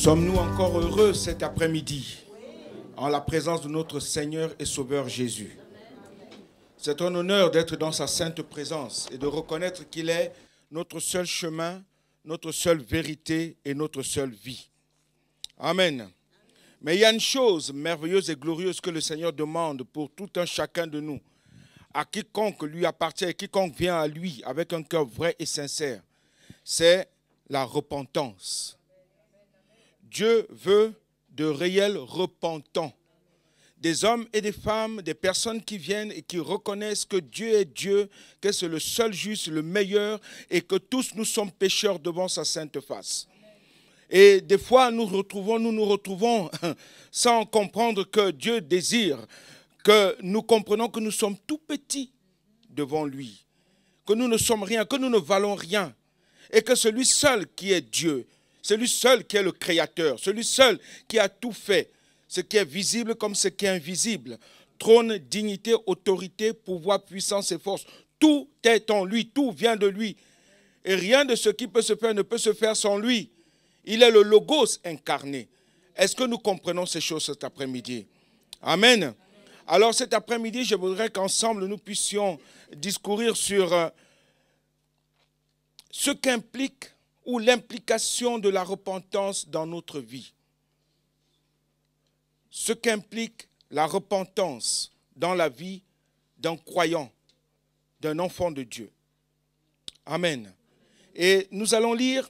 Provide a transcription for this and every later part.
Sommes-nous encore heureux cet après-midi en la présence de notre Seigneur et Sauveur Jésus? C'est un honneur d'être dans sa sainte présence et de reconnaître qu'il est notre seul chemin, notre seule vérité et notre seule vie. Amen. Mais il y a une chose merveilleuse et glorieuse que le Seigneur demande pour tout un chacun de nous, à quiconque lui appartient et quiconque vient à lui avec un cœur vrai et sincère, c'est la repentance. Dieu veut de réels repentants, des hommes et des femmes, des personnes qui viennent et qui reconnaissent que Dieu est Dieu, que c'est le seul juste, le meilleur et que tous nous sommes pécheurs devant sa sainte face. Et des fois, nous nous retrouvons sans comprendre que Dieu désire que nous comprenions que nous sommes tout petits devant lui, que nous ne sommes rien, que nous ne valons rien, et que celui seul qui est Dieu, celui seul qui est le Créateur, celui seul qui a tout fait, ce qui est visible comme ce qui est invisible, trône, dignité, autorité, pouvoir, puissance et force, tout est en lui, tout vient de lui, et rien de ce qui peut se faire ne peut se faire sans lui. Il est le Logos incarné. Est-ce que nous comprenons ces choses cet après-midi? Amen. Alors cet après-midi, je voudrais qu'ensemble nous puissions discourir sur ce qu'implique ou l'implication de la repentance dans notre vie. Ce qu'implique la repentance dans la vie d'un croyant, d'un enfant de Dieu. Amen. Et nous allons lire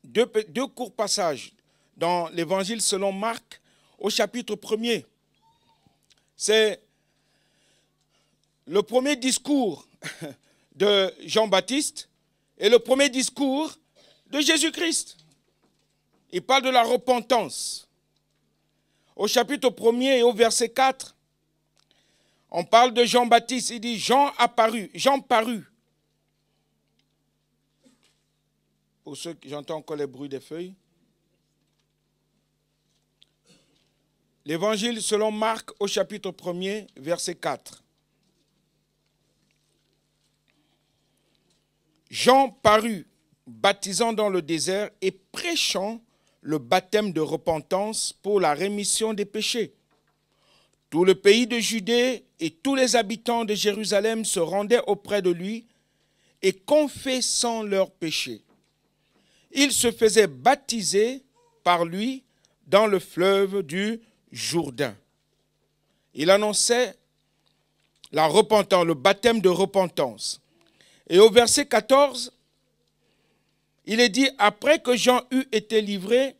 deux courts passages dans l'évangile selon Marc au chapitre 1er. C'est le premier discours de Jean-Baptiste et le premier discours de Jésus-Christ. Il parle de la repentance. Au chapitre 1er et au verset 4, on parle de Jean-Baptiste. Il dit Jean apparut, Jean parut. Pour ceux qui j'entends encore les bruits des feuilles. L'évangile selon Marc au chapitre 1er, verset 4. Jean parut, baptisant dans le désert et prêchant le baptême de repentance pour la rémission des péchés. Tout le pays de Judée et tous les habitants de Jérusalem se rendaient auprès de lui et confessant leurs péchés. Ils se faisaient baptiser par lui dans le fleuve du Jourdain. Il annonçait la repentance, le baptême de repentance. Et au verset 14, il est dit, après que Jean eut été livré,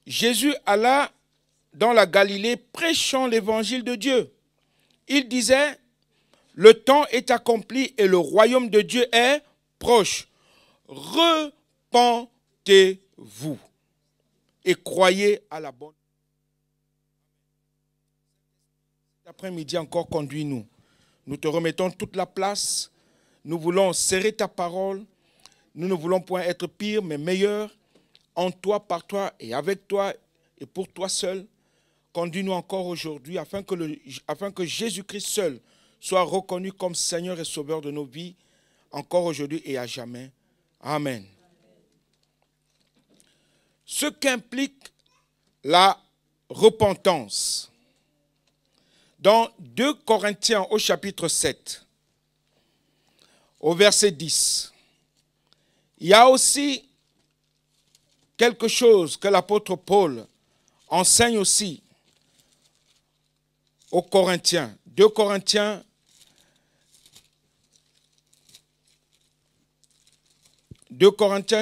Jésus alla dans la Galilée prêchant l'évangile de Dieu. Il disait, le temps est accompli et le royaume de Dieu est proche. Repentez-vous et croyez à la bonne. Cet après-midi encore, conduis-nous. Nous te remettons toute la place. Nous voulons serrer ta parole. Nous ne voulons point être pire, mais meilleur en toi, par toi et avec toi et pour toi seul. Conduis-nous encore aujourd'hui afin que Jésus-Christ seul soit reconnu comme Seigneur et Sauveur de nos vies, encore aujourd'hui et à jamais. Amen. Ce qu'implique la repentance. Dans 2 Corinthiens au chapitre 7, au verset 10, il y a aussi quelque chose que l'apôtre Paul enseigne aussi aux Corinthiens. 2 Corinthiens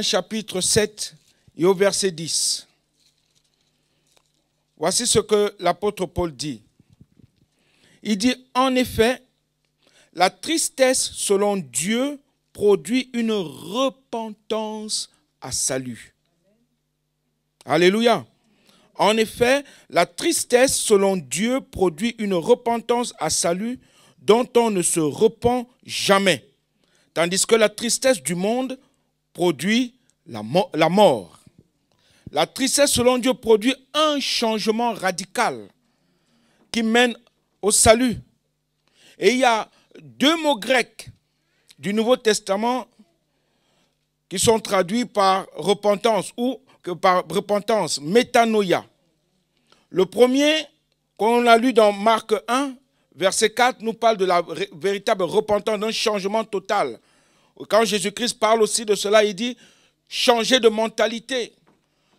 chapitre 7 et au verset 10. Voici ce que l'apôtre Paul dit. Il dit, en effet, la tristesse selon Dieu produit une repentance à salut. Alléluia. En effet, la tristesse selon Dieu produit une repentance à salut dont on ne se repent jamais. Tandis que la tristesse du monde produit la mort. La tristesse selon Dieu produit un changement radical qui mène au salut. Et il y a deux mots grecs du Nouveau Testament qui sont traduits par repentance ou que par repentance, métanoïa. Le premier, qu'on a lu dans Marc 1, verset 4, nous parle de la véritable repentance, d'un changement total. Quand Jésus-Christ parle aussi de cela, il dit, changez de mentalité,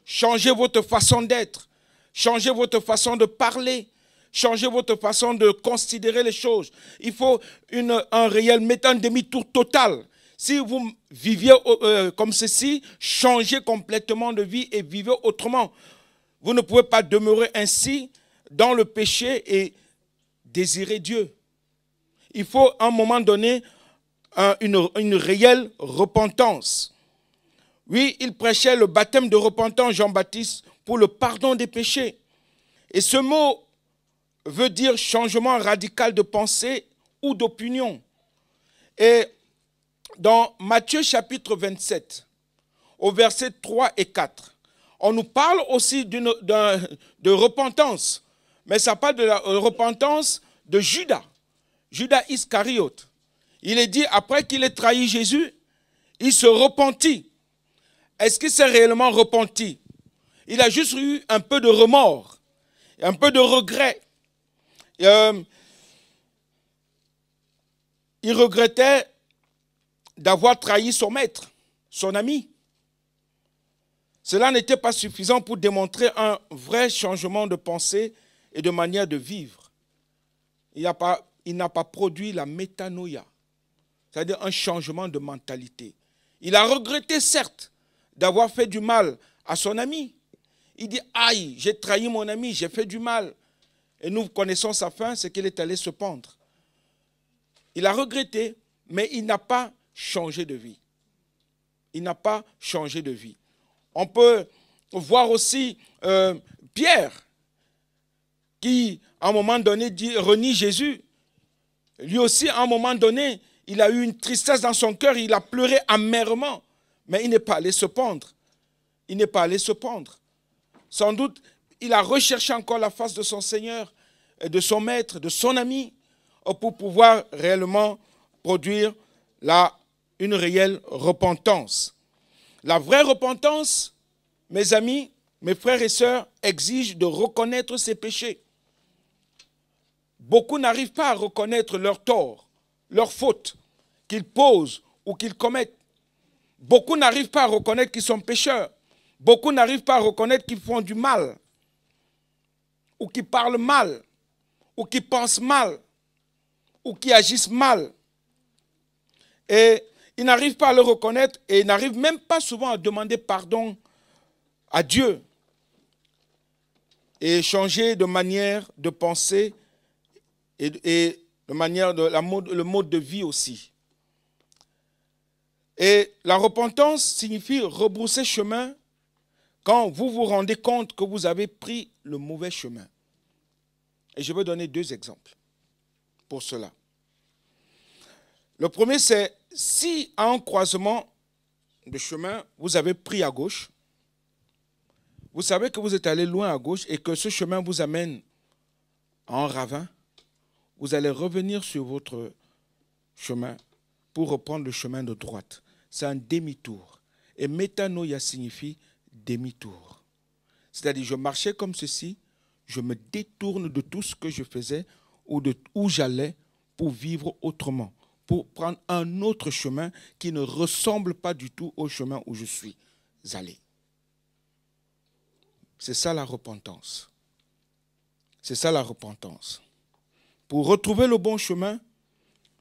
changez votre façon d'être, changez votre façon de parler, changez votre façon de considérer les choses. Il faut un réel, un demi-tour total. Si vous viviez comme ceci, changez complètement de vie et vivez autrement. Vous ne pouvez pas demeurer ainsi dans le péché et désirer Dieu. Il faut à un moment donné une réelle repentance. Oui, il prêchait le baptême de repentance, Jean-Baptiste, pour le pardon des péchés. Et ce mot veut dire changement radical de pensée ou d'opinion. Et dans Matthieu chapitre 27, au verset 3 et 4, on nous parle aussi de repentance, mais ça parle de la repentance de Judas, Judas Iscariote. Il est dit, après qu'il ait trahi Jésus, il se repentit. Est-ce qu'il s'est réellement repenti? Il a juste eu un peu de remords, un peu de regret. Il regrettait d'avoir trahi son maître, son ami. Cela n'était pas suffisant pour démontrer un vrai changement de pensée et de manière de vivre. Il n'a pas produit la métanoïa, c'est-à-dire un changement de mentalité. Il a regretté, certes, d'avoir fait du mal à son ami. Il dit, aïe, j'ai trahi mon ami, j'ai fait du mal. Et nous connaissons sa fin, c'est qu'il est allé se pendre. Il a regretté, mais il n'a pas changé de vie. Il n'a pas changé de vie. On peut voir aussi Pierre, qui, à un moment donné, renie Jésus. Lui aussi, à un moment donné, il a eu une tristesse dans son cœur, il a pleuré amèrement, mais il n'est pas allé se pendre. Il n'est pas allé se pendre. Sans doute, il a recherché encore la face de son Seigneur, de son maître, de son ami, pour pouvoir réellement produire une réelle repentance. La vraie repentance, mes amis, mes frères et sœurs, exige de reconnaître ses péchés. Beaucoup n'arrivent pas à reconnaître leurs torts, leurs fautes qu'ils posent ou qu'ils commettent. Beaucoup n'arrivent pas à reconnaître qu'ils sont pécheurs. Beaucoup n'arrivent pas à reconnaître qu'ils font du mal, ou qu'ils parlent mal, ou qu'ils pensent mal, ou qu'ils agissent mal. Et ils n'arrivent pas à le reconnaître et ils n'arrivent même pas souvent à demander pardon à Dieu et changer de manière de penser et de manière le mode de vie aussi. Et la repentance signifie rebrousser chemin quand vous vous rendez compte que vous avez pris le mauvais chemin. Et je vais donner 2 exemples pour cela. Le premier, c'est si à un croisement de chemin, vous avez pris à gauche, vous savez que vous êtes allé loin à gauche et que ce chemin vous amène à un ravin, vous allez revenir sur votre chemin pour reprendre le chemin de droite. C'est un demi-tour. Et métanoïa signifie demi-tour. C'est-à-dire, je marchais comme ceci, je me détourne de tout ce que je faisais ou de où j'allais pour vivre autrement, pour prendre un autre chemin qui ne ressemble pas du tout au chemin où je suis allé. C'est ça la repentance. C'est ça la repentance. Pour retrouver le bon chemin,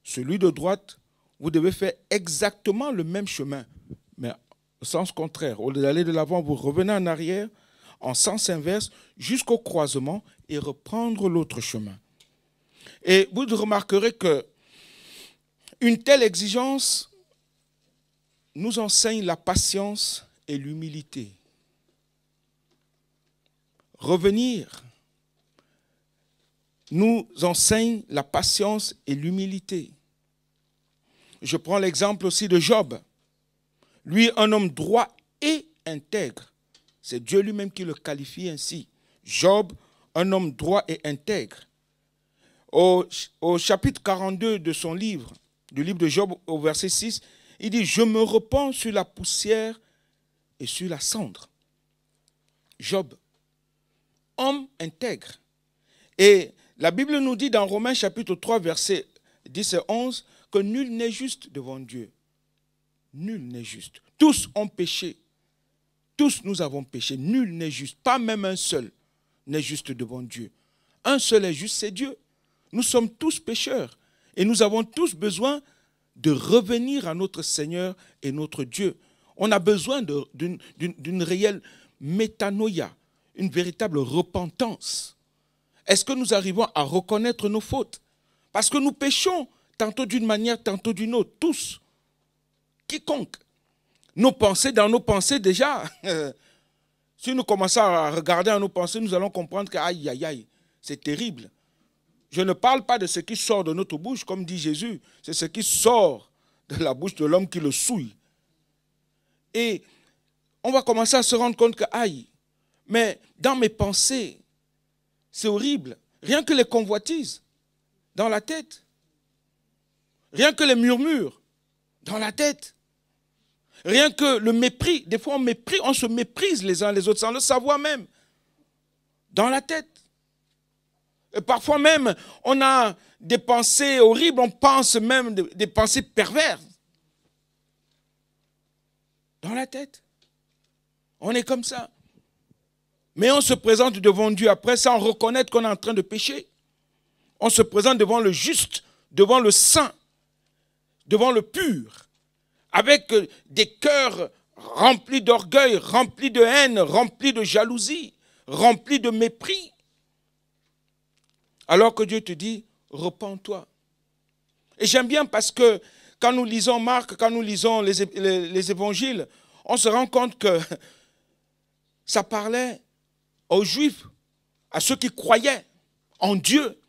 celui de droite, vous devez faire exactement le même chemin, mais au sens contraire. Au lieu d'aller de l'avant, vous revenez en arrière, en sens inverse, jusqu'au croisement et reprendre l'autre chemin. Et vous remarquerez que une telle exigence nous enseigne la patience et l'humilité. Revenir nous enseigne la patience et l'humilité. Je prends l'exemple aussi de Job. Lui, un homme droit et intègre. C'est Dieu lui-même qui le qualifie ainsi. Job, un homme droit et intègre. Au chapitre 42 de son livre, du livre de Job, au verset 6, il dit « Je me repens sur la poussière et sur la cendre. Job, homme intègre. Et la Bible nous dit dans Romains chapitre 3, versets 10 et 11, que nul n'est juste devant Dieu. Nul n'est juste. Tous ont péché. Tous nous avons péché. Nul n'est juste. Pas même un seul n'est juste devant Dieu. Un seul est juste, c'est Dieu. Nous sommes tous pécheurs. Et nous avons tous besoin de revenir à notre Seigneur et notre Dieu. On a besoin d'une réelle métanoïa, une véritable repentance. Est-ce que nous arrivons à reconnaître nos fautes? Parce que nous péchons tantôt d'une manière, tantôt d'une autre, tous. Quiconque. Nos pensées, dans nos pensées déjà, si nous commençons à regarder à nos pensées, nous allons comprendre que aïe, aïe, aïe, c'est terrible. Je ne parle pas de ce qui sort de notre bouche, comme dit Jésus, c'est ce qui sort de la bouche de l'homme qui le souille. Et on va commencer à se rendre compte que, aïe, mais dans mes pensées, c'est horrible. Rien que les convoitises dans la tête. Rien que les murmures dans la tête. Rien que le mépris. Des fois, on se méprise les uns les autres sans le savoir même. Dans la tête. Et parfois même, on a des pensées horribles. On pense même des pensées perverses. Dans la tête. On est comme ça. Mais on se présente devant Dieu après sans reconnaître qu'on est en train de pécher. On se présente devant le juste, devant le saint, devant le pur, avec des cœurs remplis d'orgueil, remplis de haine, remplis de jalousie, remplis de mépris. Alors que Dieu te dit, repens-toi. Et j'aime bien parce que quand nous lisons Marc, quand nous lisons les évangiles, on se rend compte que ça parlait aux Juifs, à ceux qui croyaient en Dieu,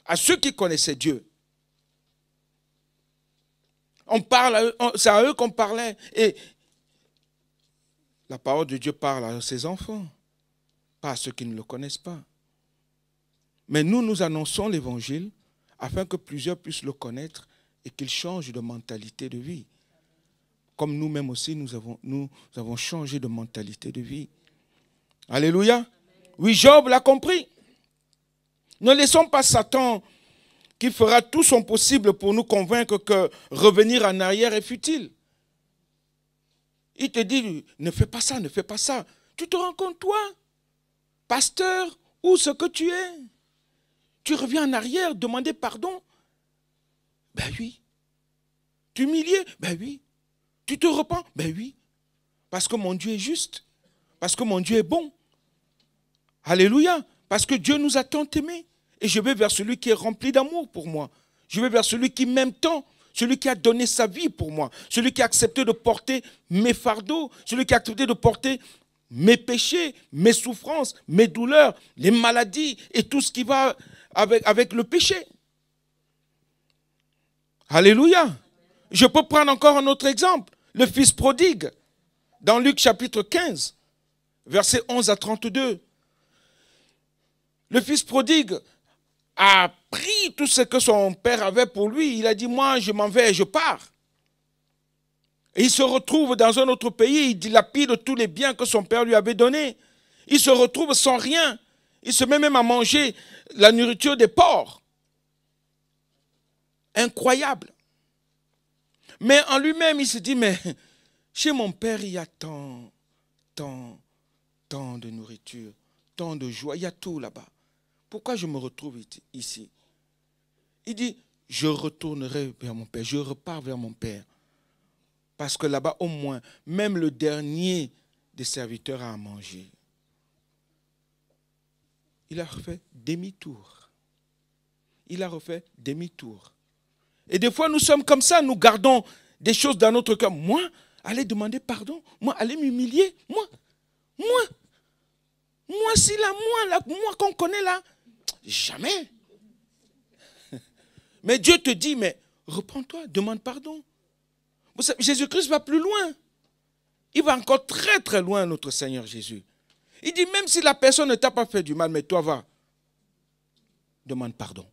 à ceux qui connaissaient Dieu. C'est à eux qu'on parlait. Et la parole de Dieu parle à ses enfants, pas à ceux qui ne le connaissent pas. Mais nous annonçons l'évangile afin que plusieurs puissent le connaître et qu'ils changent de mentalité de vie. Comme nous-mêmes aussi, nous avons changé de mentalité de vie. Alléluia. Oui, Job l'a compris. Ne laissons pas Satan qui fera tout son possible pour nous convaincre que revenir en arrière est futile. Il te dit, ne fais pas ça, ne fais pas ça. Tu te rends compte, toi, pasteur, où ce que tu es? Tu reviens en arrière, demander pardon? Ben oui. T'humilier? Ben oui. Tu te repens? Ben oui. Parce que mon Dieu est juste. Parce que mon Dieu est bon. Alléluia. Parce que Dieu nous a tant aimés. Et je vais vers celui qui est rempli d'amour pour moi. Je vais vers celui qui m'aime tant. Celui qui a donné sa vie pour moi. Celui qui a accepté de porter mes fardeaux. Celui qui a accepté de porter mes péchés, mes souffrances, mes douleurs, les maladies et tout ce qui va avec le péché. Alléluia. Je peux prendre encore un autre exemple. Le fils prodigue. Dans Luc chapitre 15, versets 11 à 32. Le fils prodigue a pris tout ce que son père avait pour lui. Il a dit, moi, je m'en vais et je pars. Et il se retrouve dans un autre pays. Il dilapide tous les biens que son père lui avait donnés. Il se retrouve sans rien. Il se met même à manger la nourriture des porcs. Incroyable. Mais en lui-même, il se dit, mais chez mon père, il y a tant de nourriture, tant de joie, il y a tout là-bas. Pourquoi je me retrouve ici? Il dit, je retournerai vers mon père, je repars vers mon père. Parce que là-bas, au moins, même le dernier des serviteurs a à manger. Il a refait demi-tour. Il a refait demi-tour. Et des fois, nous sommes comme ça, nous gardons des choses dans notre cœur. Moi, aller demander pardon, moi, aller m'humilier, moi, si là, moi qu'on connaît là, jamais. Mais Dieu te dit, mais repends-toi, demande pardon. Jésus-Christ va plus loin. Il va encore très très loin, notre Seigneur Jésus. Il dit, même si la personne ne t'a pas fait du mal, mais toi va, demande pardon.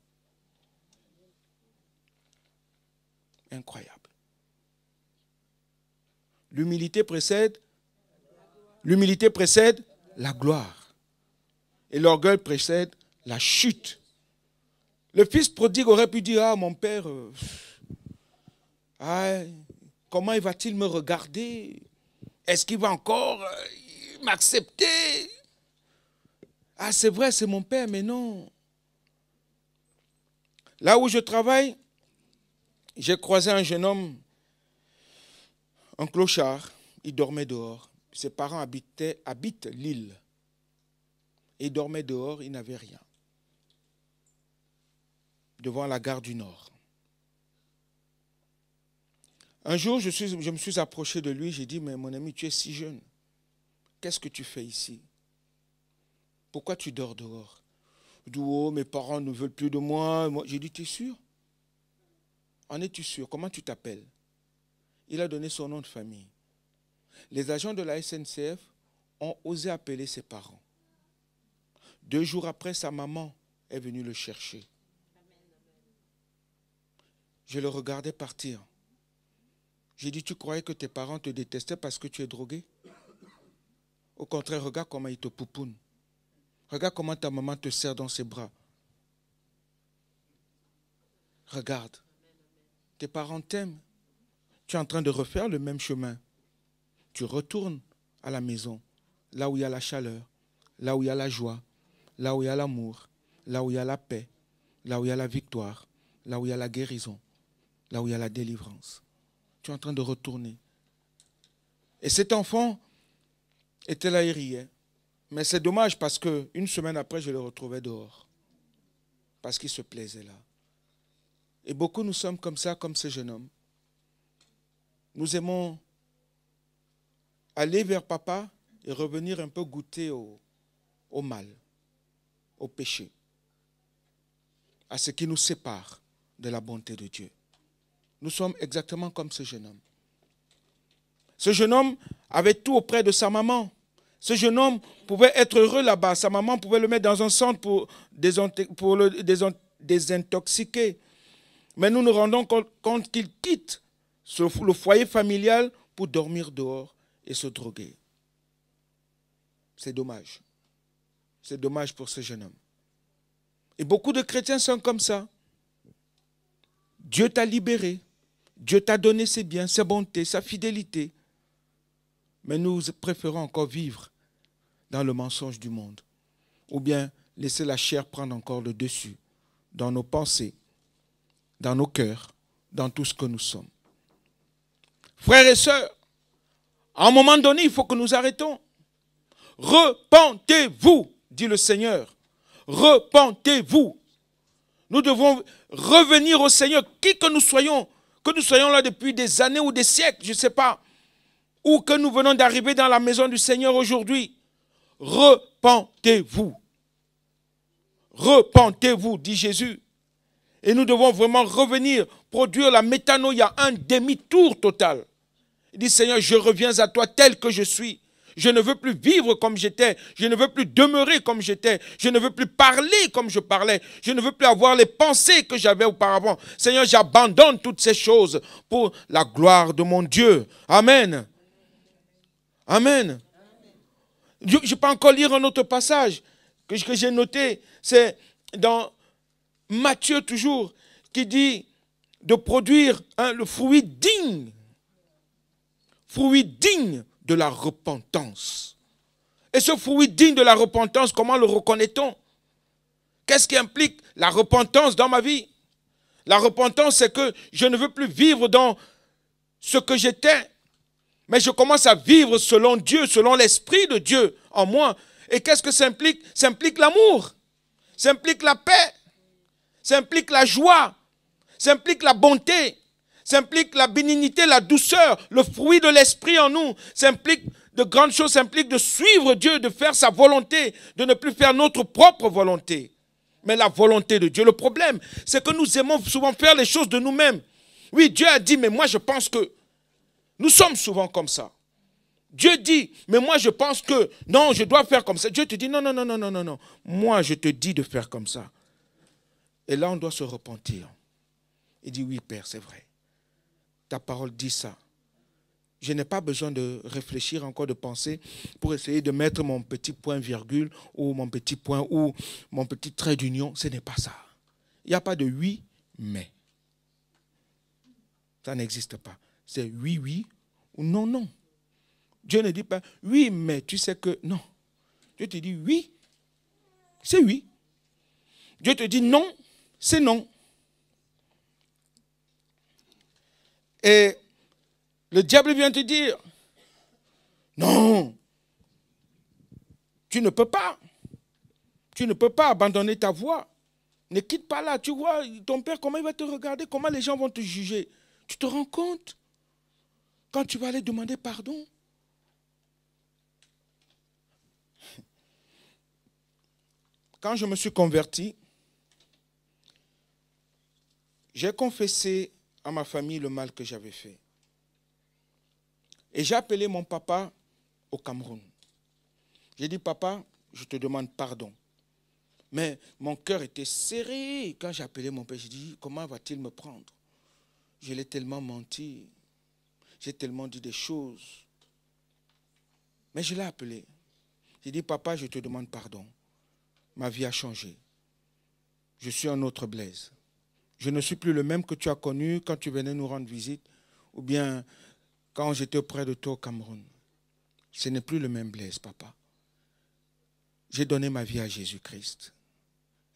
Incroyable. L'humilité précède la gloire. Et l'orgueil précède la chute. Le fils prodigue aurait pu dire, ah mon père, comment va-t-il me regarder? Est-ce qu'il va encore m'accepter? Ah c'est vrai, c'est mon père, mais non. Là où je travaille, j'ai croisé un jeune homme, un clochard, il dormait dehors. Ses parents habitent l'île. Il dormait dehors, il n'avait rien. Devant la gare du Nord. Un jour, je me suis approché de lui, j'ai dit, mais mon ami, tu es si jeune. Qu'est-ce que tu fais ici? Pourquoi tu dors dehors? Il dit, oh, mes parents ne veulent plus de moi. J'ai dit, tu es sûr? En es-tu sûr? Comment tu t'appelles? Il a donné son nom de famille. Les agents de la SNCF ont osé appeler ses parents. 2 jours après, sa maman est venue le chercher. Je le regardais partir. J'ai dit, tu croyais que tes parents te détestaient parce que tu es drogué? Au contraire, regarde comment ils te poupounent. Regarde comment ta maman te serre dans ses bras. Regarde. Tes parents t'aiment. Tu es en train de refaire le même chemin. Tu retournes à la maison, là où il y a la chaleur, là où il y a la joie, là où il y a l'amour, là où il y a la paix, là où il y a la victoire, là où il y a la guérison, là où il y a la délivrance. Tu es en train de retourner. Et cet enfant était là, il riait. Mais c'est dommage parce qu'une semaine après, je le retrouvais dehors. Parce qu'il se plaisait là. Et beaucoup nous sommes comme ça, comme ce jeune homme. Nous aimons aller vers papa et revenir un peu goûter au mal, au péché, à ce qui nous sépare de la bonté de Dieu. Nous sommes exactement comme ce jeune homme. Ce jeune homme avait tout auprès de sa maman. Ce jeune homme pouvait être heureux là-bas. Sa maman pouvait le mettre dans un centre pour le désintoxiquer. Mais nous nous rendons compte qu'il quitte le foyer familial pour dormir dehors et se droguer. C'est dommage. C'est dommage pour ce jeune homme. Et beaucoup de chrétiens sont comme ça. Dieu t'a libéré. Dieu t'a donné ses biens, ses bontés, sa fidélité. Mais nous préférons encore vivre dans le mensonge du monde. Ou bien laisser la chair prendre encore le dessus dans nos pensées, dans nos cœurs, dans tout ce que nous sommes. Frères et sœurs, à un moment donné, il faut que nous arrêtons. Repentez-vous, dit le Seigneur. Repentez-vous. Nous devons revenir au Seigneur, qui que nous soyons là depuis des années ou des siècles, je ne sais pas, ou que nous venons d'arriver dans la maison du Seigneur aujourd'hui. Repentez-vous. Repentez-vous, dit Jésus. Et nous devons vraiment revenir, produire la métanoïa, un demi-tour total. Il dit, Seigneur, je reviens à toi tel que je suis. Je ne veux plus vivre comme j'étais. Je ne veux plus demeurer comme j'étais. Je ne veux plus parler comme je parlais. Je ne veux plus avoir les pensées que j'avais auparavant. Seigneur, j'abandonne toutes ces choses pour la gloire de mon Dieu. Amen. Amen. Je peux encore lire un autre passage que j'ai noté. C'est dans Matthieu toujours, qui dit de produire le fruit digne. Fruit digne de la repentance. Et ce fruit digne de la repentance, comment le reconnaît-on? Qu'est-ce qui implique la repentance dans ma vie? La repentance, c'est que je ne veux plus vivre dans ce que j'étais, mais je commence à vivre selon Dieu, selon l'Esprit de Dieu en moi. Et qu'est-ce que ça implique? Ça implique l'amour, ça implique la paix, ça implique la joie, ça implique la bonté, ça implique la bénignité, la douceur, le fruit de l'Esprit en nous. Ça implique de grandes choses, ça implique de suivre Dieu, de faire sa volonté, de ne plus faire notre propre volonté, mais la volonté de Dieu. Le problème, c'est que nous aimons souvent faire les choses de nous-mêmes. Oui, Dieu a dit, mais moi je pense que... Nous sommes souvent comme ça. Dieu dit, mais moi je pense que, non, je dois faire comme ça. Dieu te dit, non, non, non, non, non, non, non. Moi je te dis de faire comme ça. Et là on doit se repentir. Il dit, oui Père, c'est vrai. Ta parole dit ça. Je n'ai pas besoin de réfléchir encore, de penser pour essayer de mettre mon petit point virgule ou mon petit point ou mon petit trait d'union. Ce n'est pas ça. Il n'y a pas de oui, mais. Ça n'existe pas. C'est oui, oui ou non, non. Dieu ne dit pas oui, mais tu sais que non. Dieu te dit oui, c'est oui. Dieu te dit non, c'est non. Et le diable vient te dire non, tu ne peux pas. Tu ne peux pas abandonner ta voie. Ne quitte pas là. Tu vois, ton père, comment il va te regarder, comment les gens vont te juger. Tu te rends compte quand tu vas aller demander pardon? Quand je me suis converti, j'ai confessé à ma famille le mal que j'avais fait. Et j'ai appelé mon papa au Cameroun. J'ai dit, papa, je te demande pardon. Mais mon cœur était serré quand j'ai appelé mon père. J'ai dit, comment va-t-il me prendre? Je l'ai tellement menti. J'ai tellement dit des choses. Mais je l'ai appelé. J'ai dit, papa, je te demande pardon. Ma vie a changé. Je suis un autre Blaise. Je ne suis plus le même que tu as connu quand tu venais nous rendre visite ou bien quand j'étais auprès de toi au Cameroun. Ce n'est plus le même Blaise, papa. J'ai donné ma vie à Jésus-Christ.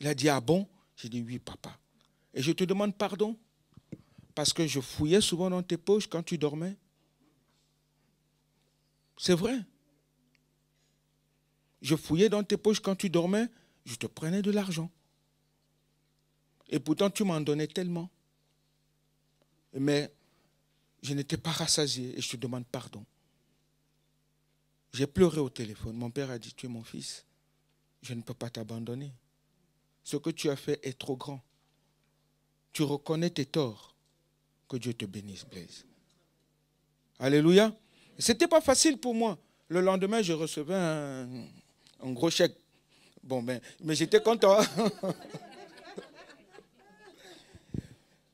Il a dit, ah bon? J'ai dit, oui, papa. Et je te demande pardon parce que je fouillais souvent dans tes poches quand tu dormais. C'est vrai. Je fouillais dans tes poches quand tu dormais, je te prenais de l'argent. Et pourtant, tu m'en donnais tellement. Mais je n'étais pas rassasié et je te demande pardon. J'ai pleuré au téléphone. Mon père a dit, tu es mon fils. Je ne peux pas t'abandonner. Ce que tu as fait est trop grand. Tu reconnais tes torts. Que Dieu te bénisse, Blaise. Alléluia. Ce n'était pas facile pour moi. Le lendemain, je recevais un gros chèque. Bon, mais j'étais content.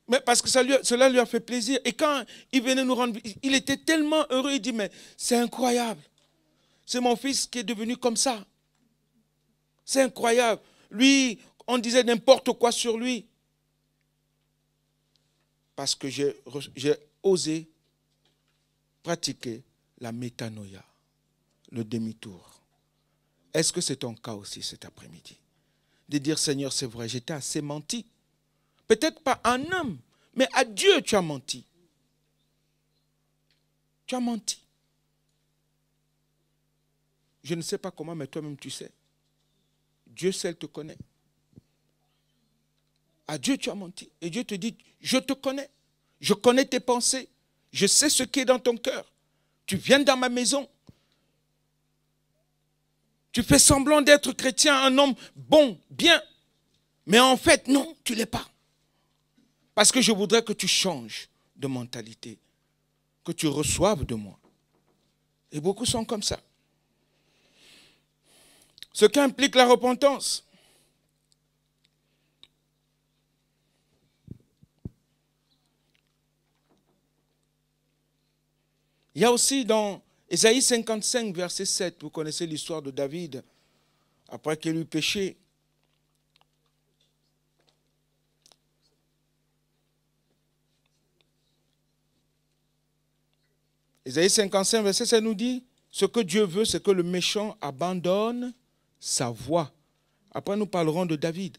Mais parce que cela lui a fait plaisir. Et quand il venait nous rendre, il était tellement heureux. Il dit, mais c'est incroyable. C'est mon fils qui est devenu comme ça. C'est incroyable. Lui, on disait n'importe quoi sur lui. Parce que j'ai osé pratiquer la métanoïa, le demi-tour. Est-ce que c'est ton cas aussi cet après-midi? De dire, Seigneur, c'est vrai, j'étais assez menti. Peut-être pas à un homme, mais à Dieu tu as menti. Tu as menti. Je ne sais pas comment, mais toi-même tu sais. Dieu seul te connaît. À Dieu tu as menti. Et Dieu te dit, je te connais. Je connais tes pensées. Je sais ce qui est dans ton cœur. Tu viens dans ma maison. Tu fais semblant d'être chrétien, un homme bon, bien. Mais en fait, non, tu ne l'es pas. Parce que je voudrais que tu changes de mentalité. Que tu reçoives de moi. Et beaucoup sont comme ça. Ce qui implique la repentance. Il y a aussi dans Ésaïe 55, verset 7, vous connaissez l'histoire de David, après qu'il eut péché. Ésaïe 55, verset 7 nous dit, ce que Dieu veut, c'est que le méchant abandonne sa voie. Après, nous parlerons de David.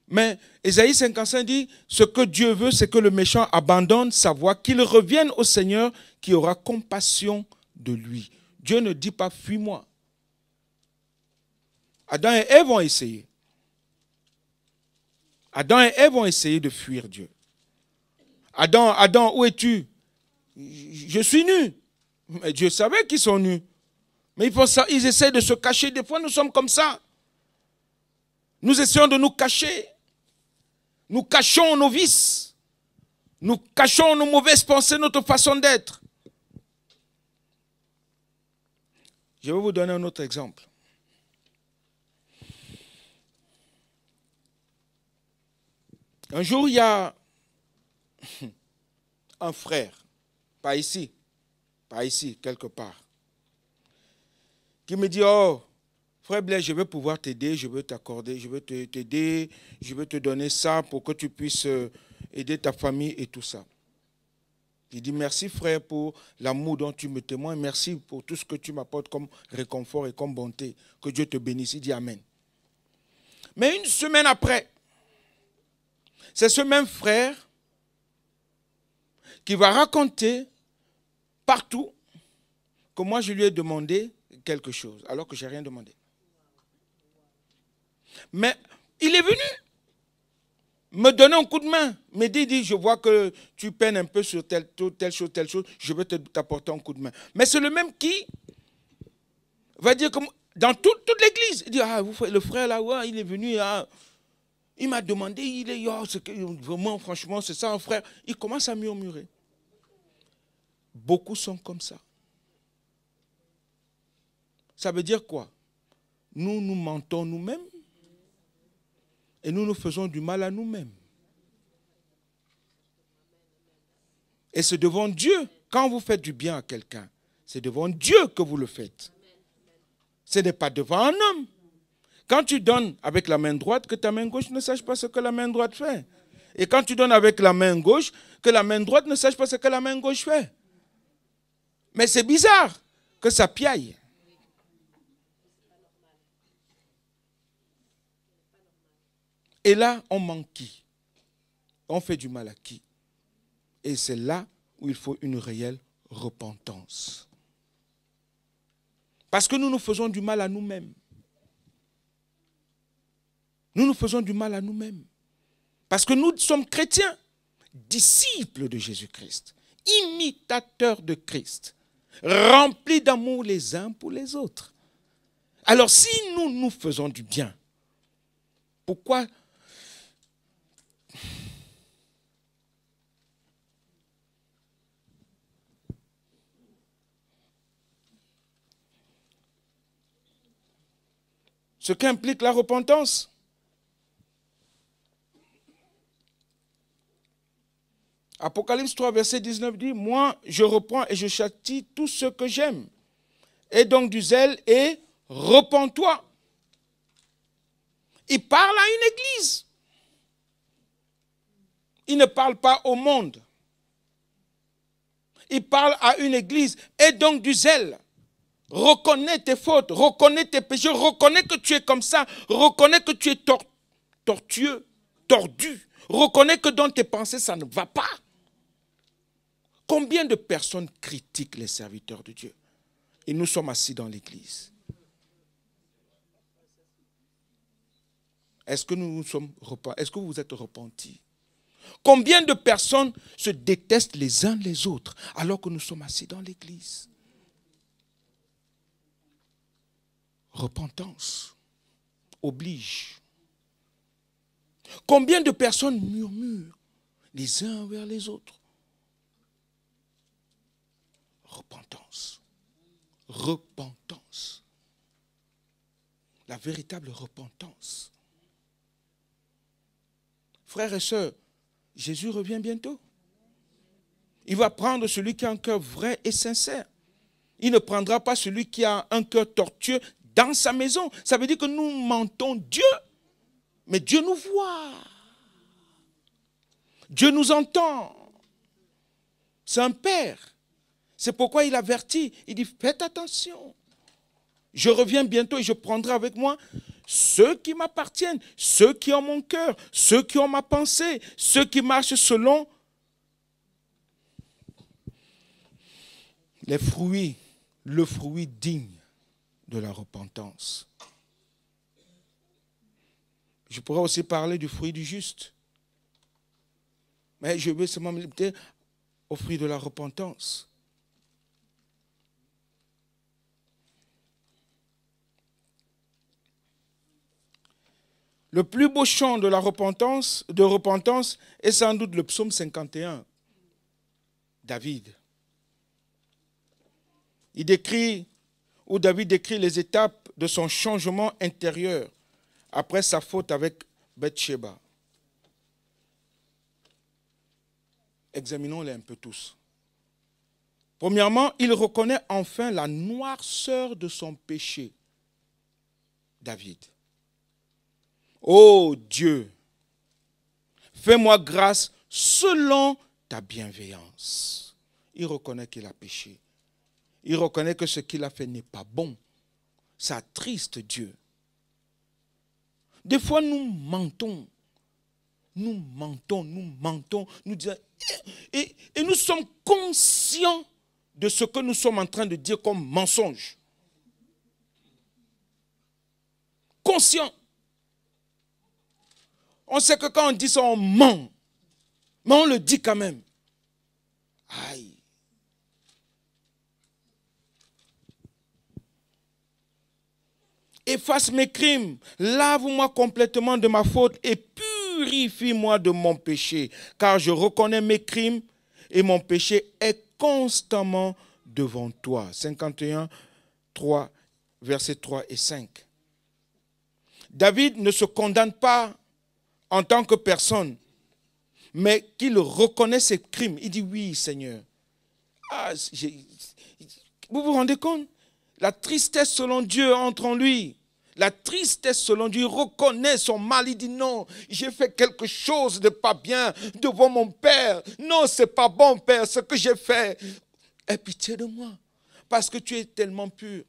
Mais Ésaïe 55 dit, ce que Dieu veut, c'est que le méchant abandonne sa voie, qu'il revienne au Seigneur qui aura compassion de lui. Dieu ne dit pas, fuis-moi. Adam et Ève vont essayer. Adam et Ève vont essayer de fuir Dieu. Adam, où es-tu? Je suis nu. Mais Dieu savait qu'ils sont nus. Mais ils essaient de se cacher. Des fois, nous sommes comme ça. Nous essayons de nous cacher. Nous cachons nos vices. Nous cachons nos mauvaises pensées, notre façon d'être. Je vais vous donner un autre exemple. Un jour, il y a un frère, pas ici, pas ici, quelque part, qui me dit, oh, frère Blaise, je vais pouvoir t'aider, je vais t'accorder, je vais t'aider, je vais te donner ça pour que tu puisses aider ta famille et tout ça. Il dit merci frère pour l'amour dont tu me témoignes, merci pour tout ce que tu m'apportes comme réconfort et comme bonté. Que Dieu te bénisse. Il dit amen. Mais une semaine après, c'est ce même frère qui va raconter partout que moi je lui ai demandé quelque chose alors que je n'ai rien demandé. Mais il est venu me donner un coup de main. Me dit, je vois que tu peines un peu sur telle chose, je vais t'apporter un coup de main. Mais c'est le même qui va dire, comme dans toute l'église, il dit, ah, le frère là, ouais, il est venu, il m'a demandé, il est, vraiment, franchement, c'est ça un frère. Il commence à murmurer. Beaucoup sont comme ça. Ça veut dire quoi? Nous nous mentons nous-mêmes. Et nous nous faisons du mal à nous-mêmes. Et c'est devant Dieu, quand vous faites du bien à quelqu'un, c'est devant Dieu que vous le faites. Ce n'est pas devant un homme. Quand tu donnes avec la main droite, que ta main gauche ne sache pas ce que la main droite fait. Et quand tu donnes avec la main gauche, que la main droite ne sache pas ce que la main gauche fait. Mais c'est bizarre que ça piaille. Et là, on manque qui? On fait du mal à qui? Et c'est là où il faut une réelle repentance. Parce que nous nous faisons du mal à nous-mêmes. Nous nous faisons du mal à nous-mêmes. Parce que nous sommes chrétiens, disciples de Jésus-Christ, imitateurs de Christ, remplis d'amour les uns pour les autres. Alors si nous nous faisons du bien, pourquoi ce qu'implique la repentance? Apocalypse 3, verset 19 dit, moi, je reprends et je châtie tout ce que j'aime. Et donc du zèle et repens-toi. Il parle à une église. Il ne parle pas au monde. Il parle à une église. Et donc du zèle. Reconnais tes fautes, reconnais tes péchés, reconnais que tu es comme ça, reconnais que tu es tortueux, tordu, reconnais que dans tes pensées, ça ne va pas. Combien de personnes critiquent les serviteurs de Dieu? Et nous sommes assis dans l'église. Est-ce que est-ce que vous êtes repentis? Combien de personnes se détestent les uns les autres alors que nous sommes assis dans l'église? Repentance oblige. Combien de personnes murmurent les uns vers les autres? Repentance. Repentance. La véritable repentance. Frères et sœurs, Jésus revient bientôt. Il va prendre celui qui a un cœur vrai et sincère. Il ne prendra pas celui qui a un cœur tortueux dans sa maison. Ça veut dire que nous mentons Dieu. Mais Dieu nous voit. Dieu nous entend. C'est un père. C'est pourquoi il avertit. Il dit, faites attention. Je reviens bientôt et je prendrai avec moi ceux qui m'appartiennent, ceux qui ont mon cœur, ceux qui ont ma pensée, ceux qui marchent selon les fruits, le fruit digne de la repentance. Je pourrais aussi parler du fruit du juste. Mais je vais seulement me limiter au fruit de la repentance. Le plus beau chant de la repentance, est sans doute le psaume 51. David. David décrit les étapes de son changement intérieur après sa faute avec Bathsheba. Examinons-les un peu tous. Premièrement, il reconnaît enfin la noirceur de son péché. David. Ô Dieu, fais-moi grâce selon ta bienveillance. Il reconnaît qu'il a péché. Il reconnaît que ce qu'il a fait n'est pas bon. Ça attriste Dieu. Des fois, nous mentons. Nous mentons, nous disons. Et nous sommes conscients de ce que nous sommes en train de dire comme mensonge. Conscient. On sait que quand on dit ça, on ment. Mais on le dit quand même. Aïe. Efface mes crimes, lave-moi complètement de ma faute et purifie-moi de mon péché, car je reconnais mes crimes et mon péché est constamment devant toi. 51, 3, versets 3 et 5. David ne se condamne pas en tant que personne, mais qu'il reconnaît ses crimes. Il dit oui, Seigneur. Vous vous rendez compte? La tristesse selon Dieu entre en lui. La tristesse selon Dieu, il reconnaît son mal. Il dit non, j'ai fait quelque chose de pas bien devant mon Père. Non, c'est pas bon, Père, ce que j'ai fait. Aie pitié de moi, parce que tu es tellement pur.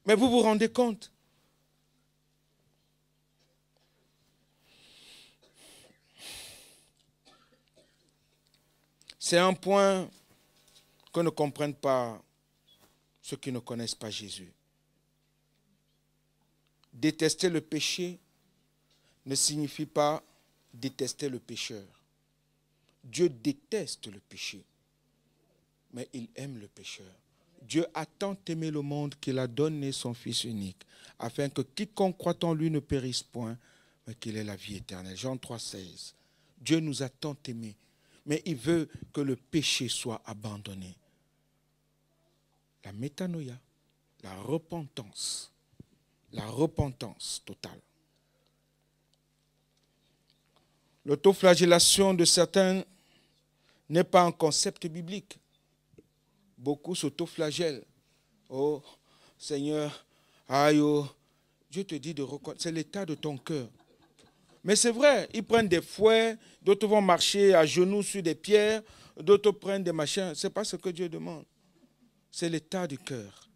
Mais vous vous rendez compte? C'est un point que ne comprennent pas ceux qui ne connaissent pas Jésus. Détester le péché ne signifie pas détester le pécheur. Dieu déteste le péché, mais il aime le pécheur. Dieu a tant aimé le monde qu'il a donné son Fils unique, afin que quiconque croit en lui ne périsse point, mais qu'il ait la vie éternelle. Jean 3, 16. Dieu nous a tant aimés, mais il veut que le péché soit abandonné. La métanoïa, la repentance totale. L'autoflagellation de certains n'est pas un concept biblique. Beaucoup s'autoflagellent. Oh, Seigneur, aïe, oh. Dieu te dit de reconnaître, c'est l'état de ton cœur. Mais c'est vrai, ils prennent des fouets, d'autres vont marcher à genoux sur des pierres, d'autres prennent des machins. Ce n'est pas ce que Dieu demande. C'est l'état du cœur.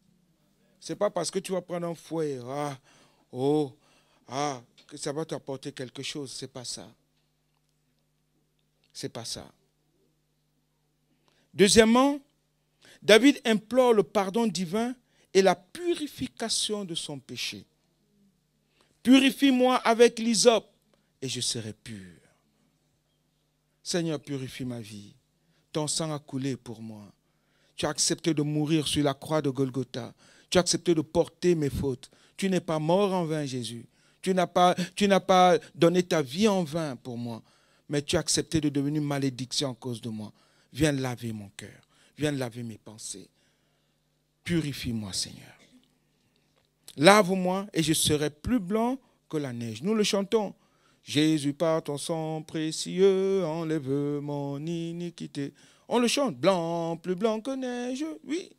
Ce n'est pas parce que tu vas prendre un fouet, que ça va t'apporter quelque chose. Ce n'est pas ça. C'est pas ça. Deuxièmement, David implore le pardon divin et la purification de son péché. Purifie-moi avec l'hysope et je serai pur. Seigneur, purifie ma vie. Ton sang a coulé pour moi. Tu as accepté de mourir sur la croix de Golgotha. Tu as accepté de porter mes fautes. Tu n'es pas mort en vain, Jésus. Tu n'as pas donné ta vie en vain pour moi. Mais tu as accepté de devenir malédiction à cause de moi. Viens laver mon cœur. Viens laver mes pensées. Purifie-moi, Seigneur. Lave-moi et je serai plus blanc que la neige. Nous le chantons. Jésus, par ton sang précieux, enlève mon iniquité. On le chante. Blanc, plus blanc que neige. Oui.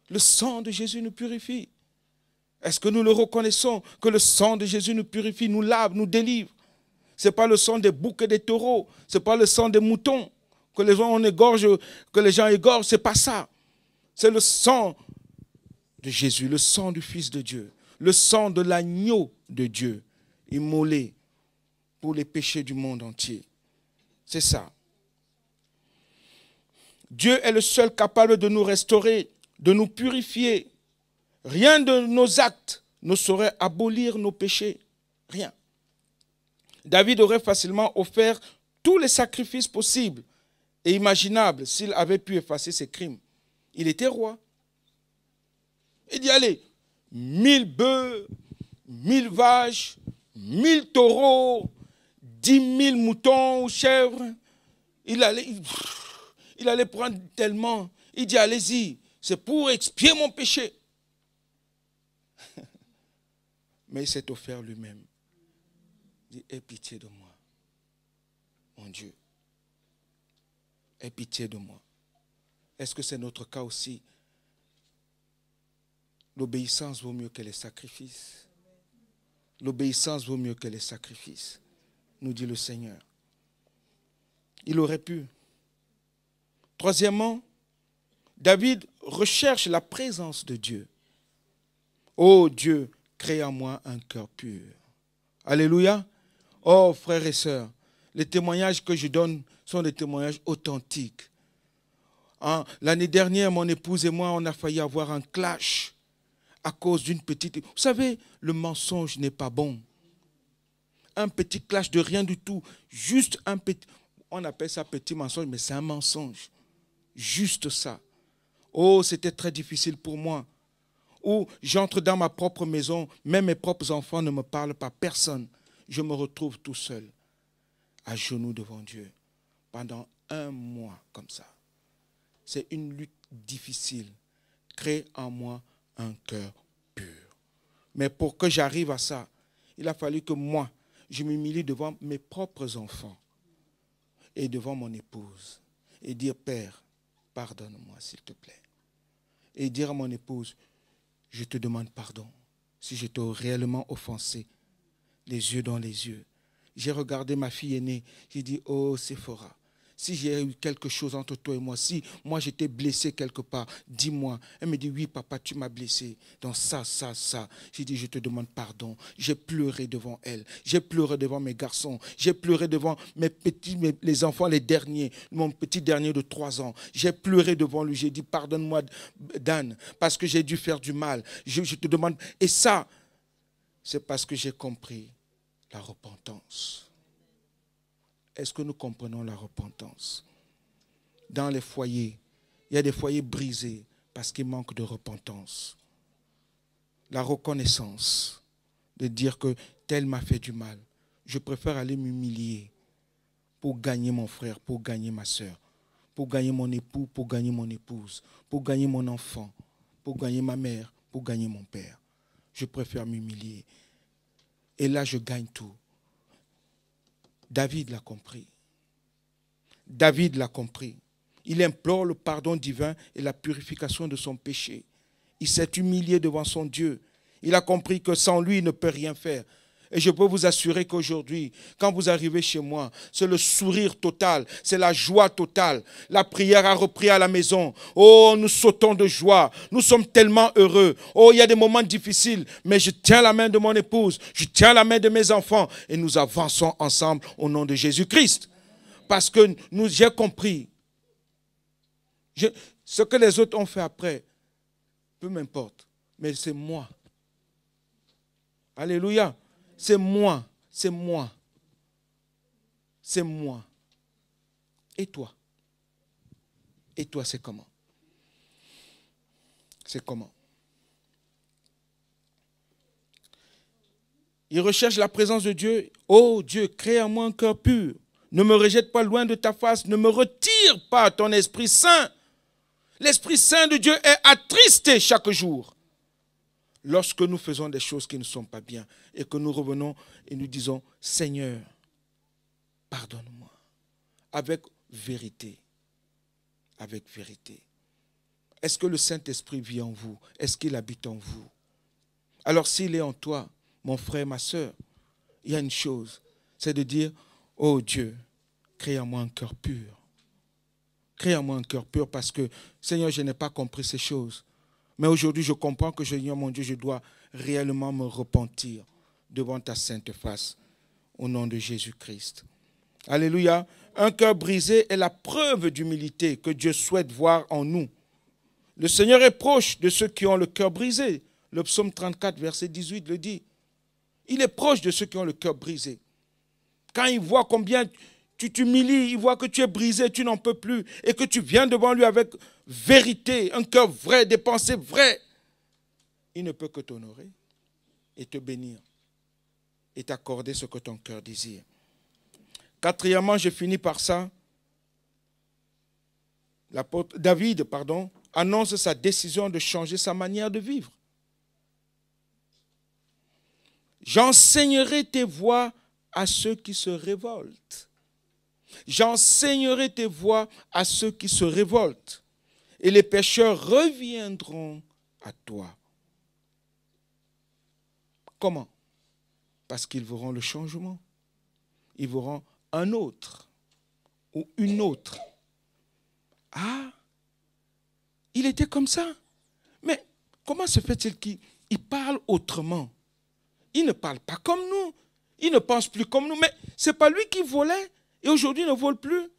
Le sang de Jésus nous purifie. Est-ce que nous le reconnaissons que le sang de Jésus nous purifie, nous lave, nous délivre? Ce n'est pas le sang des boucs et des taureaux. Ce n'est pas le sang des moutons que les gens égorgent. Ce n'est pas ça. C'est le sang de Jésus, le sang du Fils de Dieu, le sang de l'agneau de Dieu, immolé pour les péchés du monde entier. C'est ça. Dieu est le seul capable de nous restaurer, de nous purifier. Rien de nos actes ne saurait abolir nos péchés. Rien. David aurait facilement offert tous les sacrifices possibles et imaginables s'il avait pu effacer ses crimes. Il était roi. Il dit, allez, 1000 bœufs, 1000 vaches, 1000 taureaux, 10 000 moutons ou chèvres. Il allait prendre tellement. Il dit, allez-y, c'est pour expier mon péché. Mais il s'est offert lui-même. Il dit, aie pitié de moi, mon Dieu. aie pitié de moi. Est-ce que c'est notre cas aussi? L'obéissance vaut mieux que les sacrifices. L'obéissance vaut mieux que les sacrifices, nous dit le Seigneur. Il aurait pu. Troisièmement, David recherche la présence de Dieu. Oh Dieu, crée en moi un cœur pur. Alléluia. Oh frères et sœurs, les témoignages que je donne sont des témoignages authentiques. L'année dernière, mon épouse et moi, on a failli avoir un clash à cause d'une petite... Vous savez, le mensonge n'est pas bon. Un petit clash de rien du tout. Juste un petit... On appelle ça petit mensonge, mais c'est un mensonge. Juste ça. Oh, c'était très difficile pour moi. Où j'entre dans ma propre maison, même mes propres enfants ne me parlent pas, personne. Je me retrouve tout seul, à genoux devant Dieu, pendant un mois comme ça. C'est une lutte difficile. Crée en moi un cœur pur. Mais pour que j'arrive à ça, il a fallu que moi, je m'humilie devant mes propres enfants et devant mon épouse et dire, Père, pardonne-moi s'il te plaît. Et dire à mon épouse, je te demande pardon si je t'ai réellement offensé, les yeux dans les yeux. J'ai regardé ma fille aînée, j'ai dit, oh Séphora, si j'ai eu quelque chose entre toi et moi, si moi j'étais blessé quelque part, dis-moi. Elle me dit, oui papa, tu m'as blessé dans ça. J'ai dit, je te demande pardon. J'ai pleuré devant elle, j'ai pleuré devant mes garçons, j'ai pleuré devant les enfants, les derniers, mon petit dernier de 3 ans. J'ai pleuré devant lui, j'ai dit, pardonne-moi Dan, parce que j'ai dû faire du mal. Je te demande, et ça, c'est parce que j'ai compris la repentance. Est-ce que nous comprenons la repentance? Dans les foyers, il y a des foyers brisés parce qu'il manque de repentance. La reconnaissance de dire que tel m'a fait du mal. Je préfère aller m'humilier pour gagner mon frère, pour gagner ma soeur, pour gagner mon époux, pour gagner mon épouse, pour gagner mon enfant, pour gagner ma mère, pour gagner mon père. Je préfère m'humilier. Et là, je gagne tout. David l'a compris. David l'a compris. Il implore le pardon divin et la purification de son péché. Il s'est humilié devant son Dieu. Il a compris que sans lui, il ne peut rien faire. Et je peux vous assurer qu'aujourd'hui, quand vous arrivez chez moi, c'est le sourire total, c'est la joie totale. La prière a repris à la maison. Oh, nous sautons de joie. Nous sommes tellement heureux. Oh, il y a des moments difficiles, mais je tiens la main de mon épouse, je tiens la main de mes enfants et nous avançons ensemble au nom de Jésus-Christ. Parce que j'ai compris. Ce que les autres ont fait après, peu m'importe, mais c'est moi. Alléluia. C'est moi, c'est moi. C'est moi. Et toi? Et toi, c'est comment? C'est comment? Il recherche la présence de Dieu. Oh Dieu, crée en moi un cœur pur. Ne me rejette pas loin de ta face. Ne me retire pas ton Esprit Saint. L'Esprit Saint de Dieu est attristé chaque jour. Lorsque nous faisons des choses qui ne sont pas bien et que nous revenons et nous disons, Seigneur, pardonne-moi. Avec vérité. Avec vérité. Est-ce que le Saint-Esprit vit en vous? Est-ce qu'il habite en vous? Alors s'il est en toi, mon frère, ma soeur, il y a une chose, c'est de dire, oh Dieu, crée en moi un cœur pur. Crée en moi un cœur pur parce que, Seigneur, je n'ai pas compris ces choses. Mais aujourd'hui, je comprends que, Seigneur, mon Dieu, je dois réellement me repentir devant ta sainte face, au nom de Jésus-Christ. Alléluia. Un cœur brisé est la preuve d'humilité que Dieu souhaite voir en nous. Le Seigneur est proche de ceux qui ont le cœur brisé. Le psaume 34, verset 18 le dit. Il est proche de ceux qui ont le cœur brisé. Quand il voit combien tu t'humilies, il voit que tu es brisé, tu n'en peux plus, et que tu viens devant lui avec vérité, un cœur vrai, des pensées vraies, il ne peut que t'honorer et te bénir et t'accorder ce que ton cœur désire. Quatrièmement, je finis par ça. David, annonce sa décision de changer sa manière de vivre. J'enseignerai tes voies à ceux qui se révoltent. J'enseignerai tes voies à ceux qui se révoltent, et les pécheurs reviendront à toi. Comment? Parce qu'ils verront le changement. Ils verront un autre ou une autre. Ah, il était comme ça. Mais comment se fait-il qu'il parle autrement? Il ne parle pas comme nous. Il ne pense plus comme nous. Mais ce n'est pas lui qui volait et aujourd'hui il ne vole plus.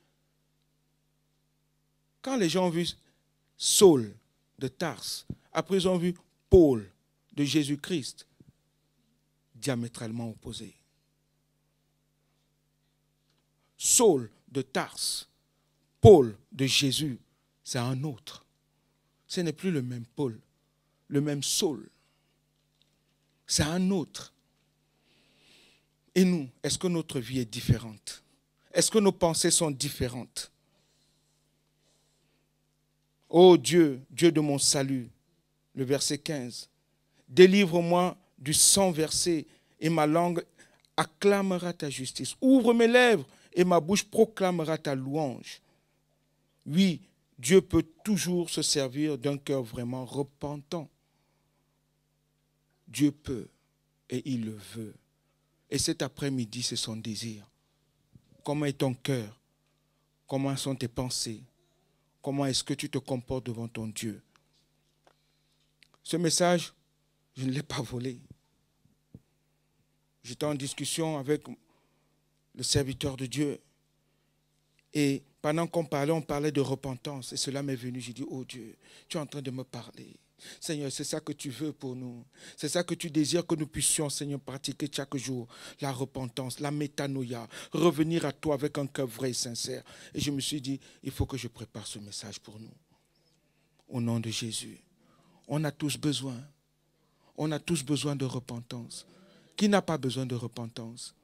Quand les gens ont vu Saul de Tarse, après ils ont vu Paul de Jésus-Christ, diamétralement opposés. Saul de Tarse, Paul de Jésus, c'est un autre. Ce n'est plus le même Paul, le même Saul. C'est un autre. Et nous, est-ce que notre vie est différente? Est-ce que nos pensées sont différentes? Ô Dieu, Dieu de mon salut, le verset 15, délivre-moi du sang versé et ma langue acclamera ta justice. Ouvre mes lèvres et ma bouche proclamera ta louange. Oui, Dieu peut toujours se servir d'un cœur vraiment repentant. Dieu peut et il le veut. Et cet après-midi, c'est son désir. Comment est ton cœur? Comment sont tes pensées? Comment est-ce que tu te comportes devant ton Dieu? Ce message, je ne l'ai pas volé. J'étais en discussion avec le serviteur de Dieu. Et pendant qu'on parlait, on parlait de repentance. Et cela m'est venu. J'ai dit, oh Dieu, tu es en train de me parler. Seigneur, c'est ça que tu veux pour nous. C'est ça que tu désires que nous puissions, Seigneur, pratiquer chaque jour. La repentance, la métanoïa. Revenir à toi avec un cœur vrai et sincère. Et je me suis dit, il faut que je prépare ce message pour nous. Au nom de Jésus. On a tous besoin. On a tous besoin de repentance. Qui n'a pas besoin de repentance?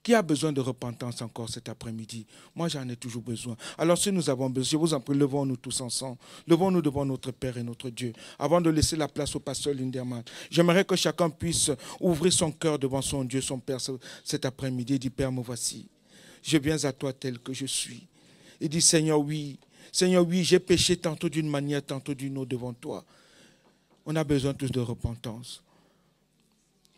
Qui a besoin de repentance encore cet après-midi? Moi, j'en ai toujours besoin. Alors, si nous avons besoin, je vous en prie, levons-nous tous ensemble. Levons-nous devant notre Père et notre Dieu. Avant de laisser la place au pasteur Linderman, j'aimerais que chacun puisse ouvrir son cœur devant son Dieu, son Père, cet après-midi. Il dit, Père, me voici. Je viens à toi tel que je suis. Il dit, Seigneur, oui, j'ai péché tantôt d'une manière, tantôt d'une autre devant toi. On a besoin tous de repentance.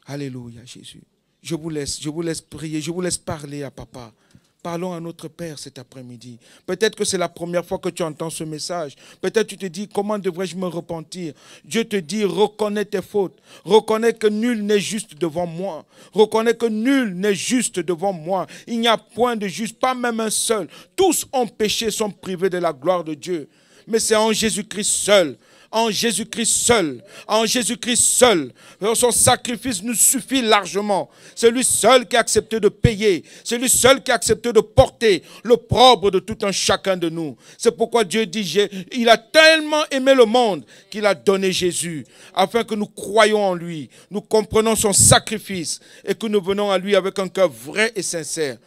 Alléluia, Jésus. Je vous laisse prier, je vous laisse parler à Papa. Parlons à notre Père cet après-midi. Peut-être que c'est la première fois que tu entends ce message. Peut-être tu te dis, comment devrais-je me repentir? Dieu te dit, reconnais tes fautes. Reconnais que nul n'est juste devant moi. Reconnais que nul n'est juste devant moi. Il n'y a point de juste, pas même un seul. Tous ont péché, sont privés de la gloire de Dieu. Mais c'est en Jésus-Christ seul. En Jésus-Christ seul, en Jésus-Christ seul. Son sacrifice nous suffit largement. C'est lui seul qui a accepté de payer. C'est lui seul qui a accepté de porter l'opprobre de tout un chacun de nous. C'est pourquoi Dieu dit, il a tellement aimé le monde qu'il a donné Jésus, afin que nous croyions en lui, nous comprenons son sacrifice et que nous venons à lui avec un cœur vrai et sincère.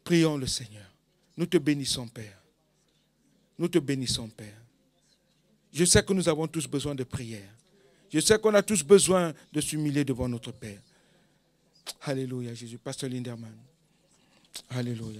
Prions le Seigneur. Nous te bénissons, Père. Nous te bénissons, Père. Je sais que nous avons tous besoin de prière. Je sais qu'on a tous besoin de s'humilier devant notre Père. Alléluia, Jésus. Pasteur Linderman. Alléluia.